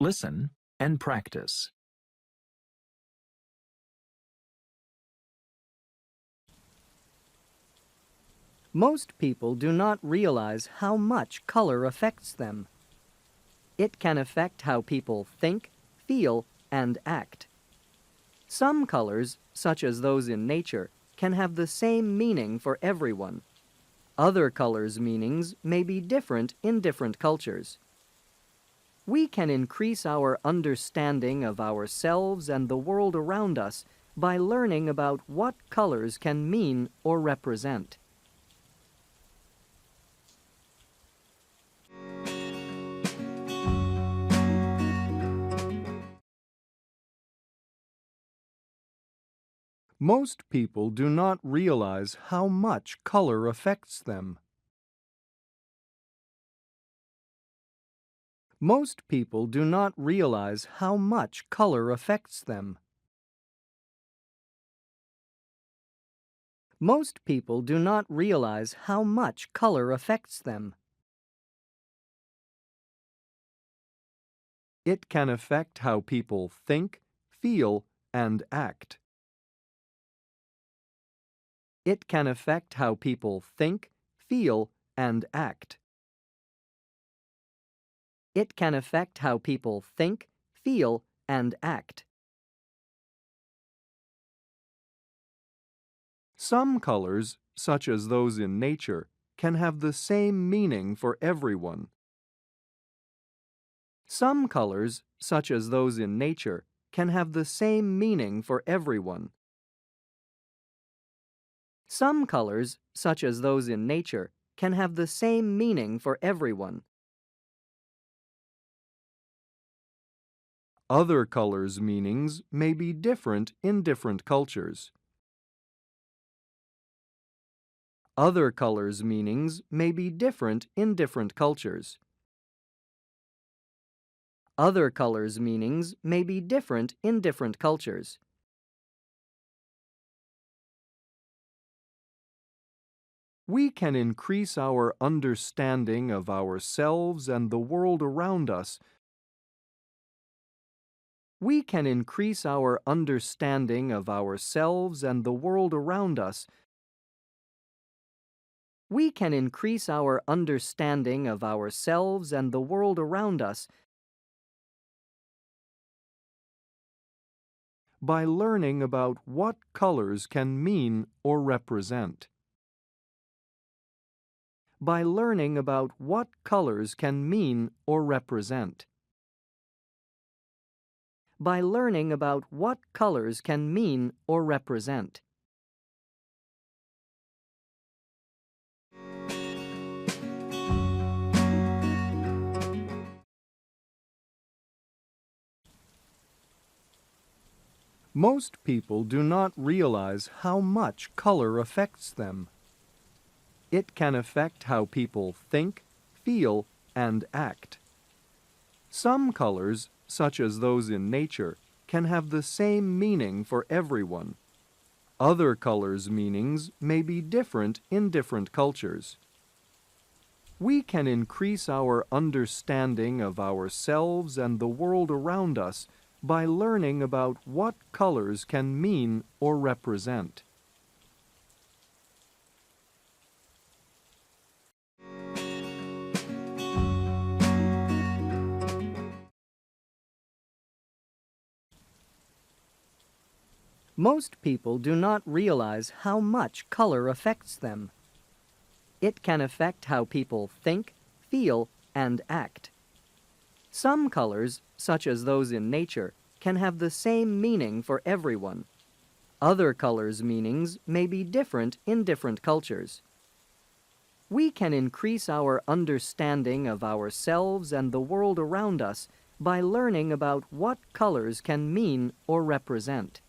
Listen and practice. Most people do not realize how much color affects them. It can affect how people think, feel, and act. Some colors, such as those in nature, can have the same meaning for everyone. Other colors' meanings may be different in different cultures. We can increase our understanding of ourselves and the world around us by learning about what colors can mean or represent. Most people do not realize how much color affects them. Most people do not realize how much color affects them. Most people do not realize how much color affects them. It can affect how people think, feel, and act. It can affect how people think, feel, and act. It can affect how people think, feel, and act. Some colors, such as those in nature, can have the same meaning for everyone. Some colors, such as those in nature, can have the same meaning for everyone. Some colors, such as those in nature, can have the same meaning for everyone. Other colors' meanings may be different in different cultures. Other colors' meanings may be different in different cultures. Other colors' meanings may be different in different cultures. We can increase our understanding of ourselves and the world around us. We can increase our understanding of ourselves and the world around us. We can increase our understanding of ourselves and the world around us by learning about what colors can mean or represent. By learning about what colors can mean or represent. By learning about what colors can mean or represent. Most people do not realize how much color affects them. It can affect how people think, feel, and act. Some colors, such as those in nature, can have the same meaning for everyone. Other colors' meanings may be different in different cultures. We can increase our understanding of ourselves and the world around us by learning about what colors can mean or represent. Most people do not realize how much color affects them. It can affect how people think, feel, and act. Some colors, such as those in nature, can have the same meaning for everyone. Other colors' meanings may be different in different cultures. We can increase our understanding of ourselves and the world around us by learning about what colors can mean or represent.